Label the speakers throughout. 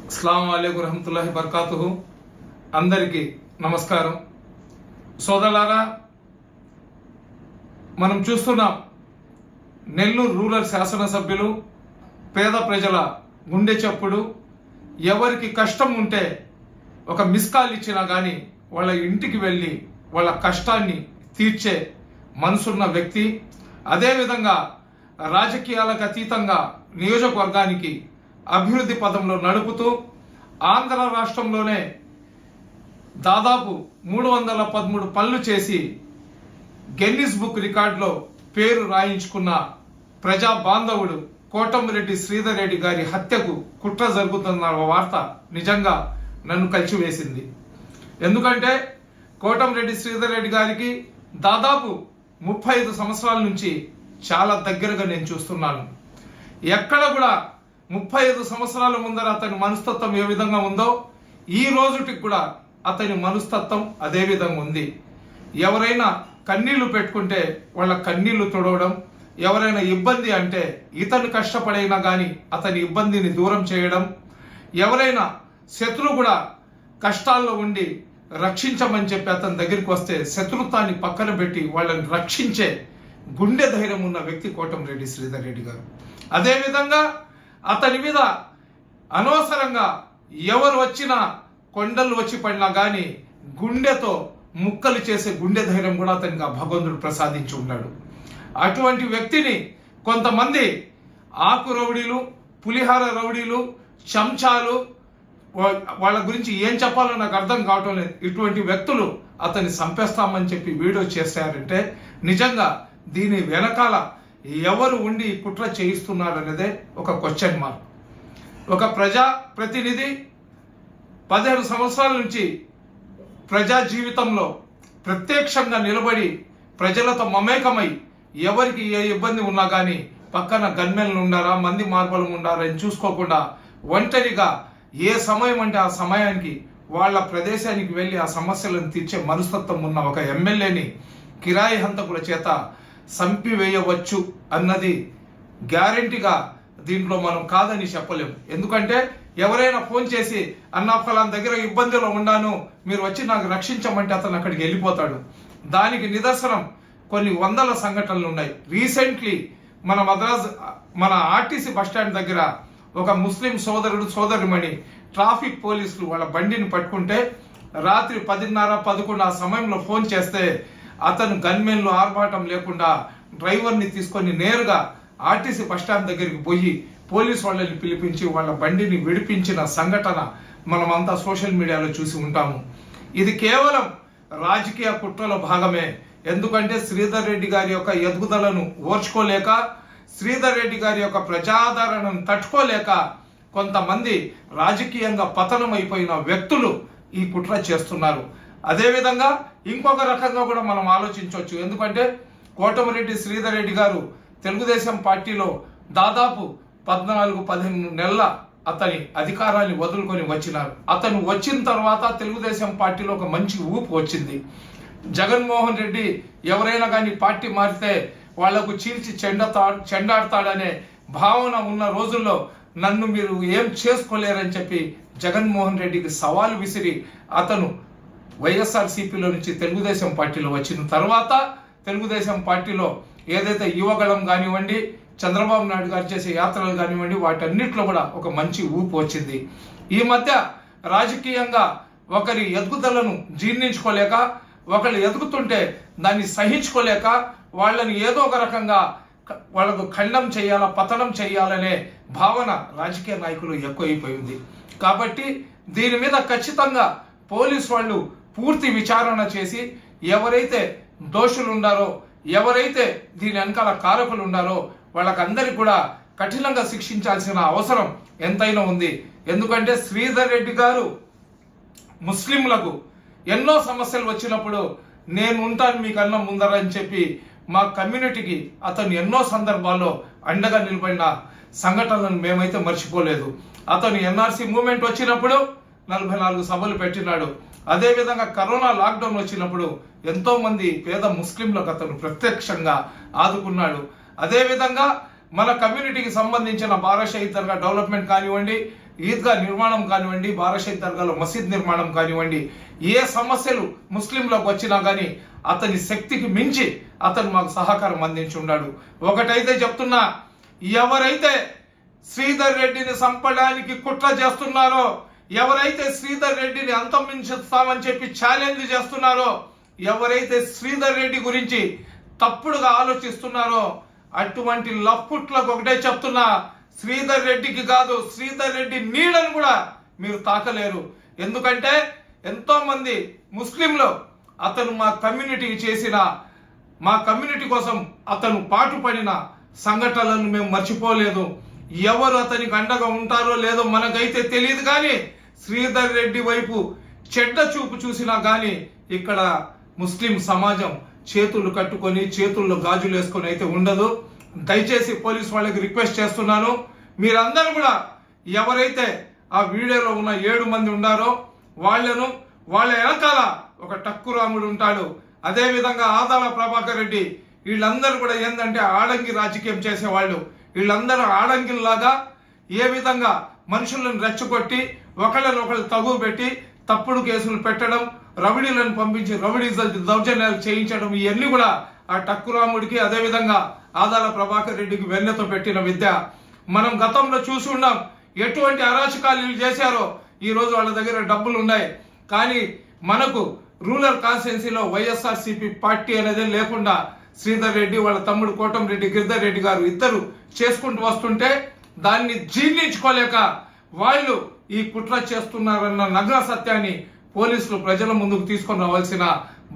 Speaker 1: అస్సలాము అలైకుం రహమతుల్లాహి బర్కాతుహు. అందరికీ నమస్కారం. సోదరులారా, మనం చూస్తున్నాం నెల్లూరు రూరల్ శాసనసభ్యులు పేద ప్రజల గుండె చప్పుడు. ఎవరికి కష్టం ఉంటే ఒక మిస్ కాల్ ఇచ్చినా కానీ వాళ్ళ ఇంటికి వెళ్ళి వాళ్ళ కష్టాన్ని తీర్చే మనసున్న వ్యక్తి. అదేవిధంగా రాజకీయాలకు అతీతంగా నియోజకవర్గానికి అభివృద్ధి పదంలో నడుపుతూ ఆంధ్ర రాష్ట్రంలోనే దాదాపు 313 పనులు చేసి గిన్నిస్ బుక్ రికార్డులో పేరు రాయించుకున్న ప్రజా బాంధవుడు కోటమిరెడ్డి శ్రీధర్ రెడ్డి గారి హత్యకు కుట్ర జరుగుతున్న వార్త నిజంగా నన్ను కలిచివేసింది. ఎందుకంటే కోటమిరెడ్డి శ్రీధర్ రెడ్డి గారికి దాదాపు 35 సంవత్సరాల నుంచి చాలా దగ్గరగా నేను చూస్తున్నాను. ఎక్కడ కూడా 35 సంవత్సరాల ముందర అతని మనస్తత్వం ఏ విధంగా ఉందో ఈ రోజుకి కూడా అతని మనస్తత్వం అదే విధంగా ఉంది. ఎవరైనా కన్నీళ్లు పెట్టుకుంటే వాళ్ళ కన్నీళ్లు తుడవడం, ఎవరైనా ఇబ్బంది అంటే ఇతను కష్టపడైనా కానీ అతని ఇబ్బందిని దూరం చేయడం, ఎవరైనా శత్రువు కూడా కష్టాల్లో ఉండి రక్షించమని చెప్పి అతని దగ్గరికి వస్తే శత్రుత్వాన్ని పక్కన పెట్టి వాళ్ళని రక్షించే గుండె ధైర్యం ఉన్న వ్యక్తి కోటమిరెడ్డి శ్రీధర్ రెడ్డి గారు. అదేవిధంగా అతని మీద అనవసరంగా ఎవరు వచ్చినా కొండలు వచ్చి పడినా కానీ గుండెతో ముక్కలు చేసే గుండె ధైర్యం కూడా అతనికి ఆ భగవంతుడు ప్రసాదించి ఉన్నాడు. అటువంటి వ్యక్తిని కొంతమంది ఆకు రౌడీలు, పులిహార రౌడీలు, చెంచాలు, వాళ్ళ గురించి ఏం చెప్పాలో నాకు అర్థం కావటం లేదు. ఇటువంటి వ్యక్తులు అతన్ని చంపేస్తామని చెప్పి వీడియో చేశారంటే నిజంగా దీని వెనకాల ఎవరు ఉండి కుట్ర చేయిస్తున్నారనేదే ఒక క్వశ్చన్ మార్క్. ఒక ప్రజా ప్రతినిధి 15 సంవత్సరాల నుంచి ప్రజా జీవితంలో ప్రత్యక్షంగా నిలబడి ప్రజలతో మమేకమై ఎవరికి ఏ ఇబ్బంది ఉన్నా కానీ పక్కన గన్మెన్లు ఉండారా, మంది మార్బలం ఉండారా అని చూసుకోకుండా ఒంటరిగా ఏ సమయం అంటే ఆ సమయానికి వాళ్ళ ప్రదేశానికి వెళ్ళి ఆ సమస్యలను తీర్చే మనస్తత్వం ఉన్న ఒక ఎమ్మెల్యేని కిరాయి హంతకుల చేత చంపివేయవచ్చు అన్నది గ్యారెంటీగా దీంట్లో మనం కాదని చెప్పలేము. ఎందుకంటే ఎవరైనా ఫోన్ చేసి అన్నా ఫలానా దగ్గర ఇబ్బందిలో ఉన్నాను, మీరు వచ్చి నాకు రక్షించమంటే అతను అక్కడికి వెళ్ళిపోతాడు. దానికి నిదర్శనం కొన్ని వందల సంఘటనలు ఉన్నాయి. రీసెంట్లీ మన ఆర్టీసీ బస్టాండ్ దగ్గర ఒక ముస్లిం సోదరుమణి ట్రాఫిక్ పోలీసులు వాళ్ళ బండిని పట్టుకుంటే రాత్రి 10:30-11 ఆ సమయంలో ఫోన్ చేస్తే అతను గన్మెన్లు ఆర్భాటం లేకుండా డ్రైవర్ని తీసుకొని నేరుగా ఆర్టీసీ బస్టాండ్ దగ్గరికి పోయి పోలీసు వాళ్ళని పిలిపించి వాళ్ళ బండిని విడిపించిన సంఘటన మనమంతా సోషల్ మీడియాలో చూసి ఉంటాము. ఇది కేవలం రాజకీయ కుట్రలో భాగమే. ఎందుకంటే శ్రీధర్ రెడ్డి గారి యొక్క ఎదుగుదలను ఓర్చుకోలేక, శ్రీధర్ రెడ్డి గారి యొక్క ప్రజాదరణను తట్టుకోలేక కొంతమంది రాజకీయంగా పతనం అయిపోయిన వ్యక్తులు ఈ కుట్ర చేస్తున్నారు. అదేవిధంగా ఇంకొక రకంగా కూడా మనం ఆలోచించవచ్చు. ఎందుకంటే కోటమిరెడ్డి శ్రీధర్ రెడ్డి గారు తెలుగుదేశం పార్టీలో దాదాపు 14-15 నెలల అతని అధికారాన్ని వదులుకొని వచ్చినారు. అతను వచ్చిన తర్వాత తెలుగుదేశం పార్టీలో ఒక మంచి ఊపు వచ్చింది. జగన్మోహన్ రెడ్డి ఎవరైనా కానీ పార్టీ మారితే వాళ్లకు చీల్చి చెండాడతాడనే భావన ఉన్న రోజుల్లో నన్ను మీరు ఏం చేసుకోలేరని చెప్పి జగన్మోహన్ రెడ్డికి సవాల్ విసిరి అతను వైఎస్ఆర్సీపీలో నుంచి తెలుగుదేశం పార్టీలో వచ్చిన తర్వాత తెలుగుదేశం పార్టీలో ఏదైతే యువగళం కానివ్వండి, చంద్రబాబు నాయుడు గారు చేసే యాత్రలు కానివ్వండి, వాటన్నిటిలో కూడా ఒక మంచి ఊపు వచ్చింది. ఈ మధ్య రాజకీయంగా ఒకరి ఎదుగుదలను జీర్ణించుకోలేక, ఒకళ్ళు ఎదుగుతుంటే దాన్ని సహించుకోలేక వాళ్ళని ఏదో ఒక రకంగా వాళ్ళకు ఖండం చేయాలా, పతనం చేయాలనే భావన రాజకీయ నాయకులు ఎక్కువైపోయింది. కాబట్టి దీని మీద ఖచ్చితంగా పోలీసు వాళ్ళు పూర్తి విచారణ చేసి ఎవరైతే దోషులు ఉన్నారో, ఎవరైతే దీని వెనకాల కారకులు ఉన్నారో వాళ్ళకందరికి కూడా కఠినంగా శిక్షించాల్సిన అవసరం ఎంతైనా ఉంది. ఎందుకంటే శ్రీధర్ రెడ్డి గారు ముస్లింలకు ఎన్నో సమస్యలు వచ్చినప్పుడు నేను ఉంటాను మీకన్నా ముందర అని చెప్పి మా కమ్యూనిటీకి అతను ఎన్నో సందర్భాల్లో అండగా నిలబడిన సంఘటనలను మేమైతే మర్చిపోలేదు. అతను ఎన్ఆర్సీ మూవ్మెంట్ వచ్చినప్పుడు 44 సభలు పెట్టినాడు. అదేవిధంగా కరోనా లాక్డౌన్ వచ్చినప్పుడు ఎంతో మంది పేద ముస్లింలకు అతను ప్రత్యక్షంగా ఆదుకున్నాడు. అదేవిధంగా మన కమ్యూనిటీకి సంబంధించిన బారా షహీద్ దర్గా డెవలప్మెంట్ కానివ్వండి, ఈద్గా నిర్మాణం కానివ్వండి, బారాషత్ దర్గాలో మసీద్ నిర్మాణం కానివ్వండి, ఏ సమస్యలు ముస్లింలకు వచ్చినా కానీ అతని శక్తికి మించి అతను మాకు సహకారం అందించి ఉన్నాడు. ఒకటైతే చెప్తున్నా, ఎవరైతే శ్రీధర్ రెడ్డిని చంపడానికి కుట్ర చేస్తున్నారో, ఎవరైతే శ్రీధర్ రెడ్డిని అంతమించుతామని చెప్పి ఛాలెంజ్ చేస్తున్నారో, ఎవరైతే శ్రీధర్ రెడ్డి గురించి తప్పుడుగా ఆలోచిస్తున్నారో, అటువంటి లఫ్పుట్లకు ఒకటే చెప్తున్నా, శ్రీధర్ రెడ్డికి కాదు, శ్రీధర్ రెడ్డి నీడను కూడా మీరు తాకలేరు. ఎందుకంటే ఎంతో మంది ముస్లింలు అతను మా కమ్యూనిటీకి చేసిన, మా కమ్యూనిటీ కోసం అతను పాటుపడిన సంఘటనలను మేము మర్చిపోలేదు. ఎవరు అతనికి అండగా ఉంటారో లేదో మనకైతే తెలియదు, కానీ శ్రీధర్ రెడ్డి వైపు చెడ్డ చూపు చూసినా కానీ ఇక్కడ ముస్లిం సమాజం చేతులు కట్టుకొని చేతుల్లో గాజులు వేసుకొని అయితే ఉండదు. దయచేసి పోలీస్ వాళ్ళకి రిక్వెస్ట్ చేస్తున్నాను, మీరందరూ కూడా ఎవరైతే ఆ వీడియోలో ఉన్న 7 మంది ఉన్నారో వాళ్ళ వెనకాల ఒక టక్కు రాముడు ఉంటాడు, అదే విధంగా ఆదాల ప్రభాకర్ రెడ్డి, వీళ్ళందరూ కూడా ఏంటంటే ఆడంగి రాజకీయం చేసేవాళ్ళు. వీళ్ళందరూ ఆడంగిల్లాగా ఏ విధంగా మనుషులను రెచ్చగొట్టి ఒకళ్ళనొకళ్ళు తగువ పెట్టి తప్పుడు కేసులు పెట్టడం, రౌడీలను పంపించి రౌడీ దౌర్జన్యాలు చేయించడం, ఇవన్నీ కూడా ఆ టక్కురాముడికి అదేవిధంగా ఆదాల ప్రభాకర్ రెడ్డికి వెన్నెతో పెట్టిన విద్య. మనం గతంలో చూసి ఉన్నాం ఎటువంటి అరాచకాలు చేశారో. ఈ రోజు వాళ్ళ దగ్గర డబ్బులు ఉన్నాయి, కానీ మనకు రూరల్ కాన్స్టిట్యున్సీలో వైఎస్ఆర్సీపీ పార్టీ అనేది లేకుండా శ్రీధర్ రెడ్డి వాళ్ళ తమ్ముడు కోటంరెడ్డి గిరిధర్ రెడ్డి గారు ఇద్దరు చేసుకుంటూ వస్తుంటే దాన్ని జీర్ణించుకోలేక వాళ్ళు ఈ కుట్ర చేస్తున్నారన్న నగ్న సత్యాన్ని పోలీసులు ప్రజల ముందుకు తీసుకొని రావాల్సిన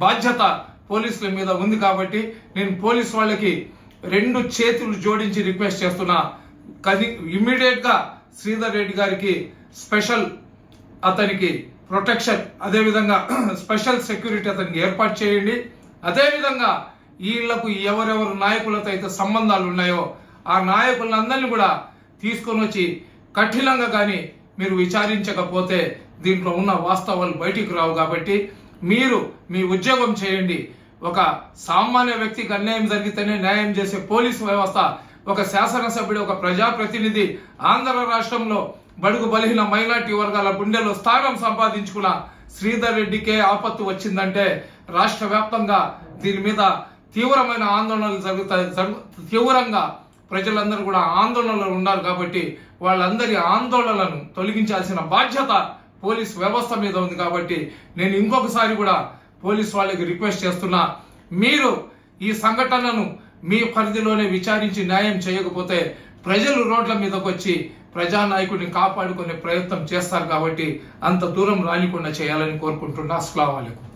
Speaker 1: బాధ్యత పోలీసుల మీద ఉంది. కాబట్టి నేను పోలీసు వాళ్ళకి 2 చేతులు జోడించి రిక్వెస్ట్ చేస్తున్నా, ఇమ్మీడియట్ గా శ్రీధర్ రెడ్డి గారికి స్పెషల్ అతనికి ప్రొటెక్షన్, అదేవిధంగా స్పెషల్ సెక్యూరిటీ అతనికి ఏర్పాటు చేయండి. అదేవిధంగా వీళ్లకు ఎవరెవరు నాయకులతో అయితే సంబంధాలు ఉన్నాయో ఆ నాయకులందరినీ కూడా తీసుకొని వచ్చి కఠినంగా కానీ మీరు విచారించకపోతే దీంట్లో ఉన్న వాస్తవాలు బయటికి రావు. కాబట్టి మీరు మీ ఉద్యోగం చేయండి. ఒక సామాన్య వ్యక్తికి అన్యాయం జరిగితేనే న్యాయం చేసే పోలీసు వ్యవస్థ, ఒక శాసనసభ్యుడు, ఒక ప్రజాప్రతినిధి ఆంధ్ర రాష్ట్రంలో బడుగు బలహీన మైనార్టీ వర్గాల గుండెల్లో స్థానం సంపాదించుకున్న శ్రీధర్ రెడ్డికే ఆపత్తు వచ్చిందంటే రాష్ట్ర వ్యాప్తంగా దీని మీద తీవ్రమైన ఆందోళనలు జరుగుతాయి. తీవ్రంగా ప్రజలందరూ కూడా ఆందోళనలో ఉన్నారు. కాబట్టి వాళ్ళందరి ఆందోళనలను తొలగించాల్సిన బాధ్యత పోలీస్ వ్యవస్థ మీద ఉంది. కాబట్టి నేను ఇంకొకసారి కూడా పోలీస్ వాళ్ళకి రిక్వెస్ట్ చేస్తున్నా, మీరు ఈ సంఘటనను మీ పరిధిలోనే విచారించి న్యాయం చేయకపోతే ప్రజలు రోడ్ల మీదకి వచ్చి ప్రజానాయకుడిని కాపాడుకునే ప్రయత్నం చేస్తారు. కాబట్టి అంత దూరం రానికుండా చేయాలని కోరుకుంటున్నా. అస్సలాము అలైకుం.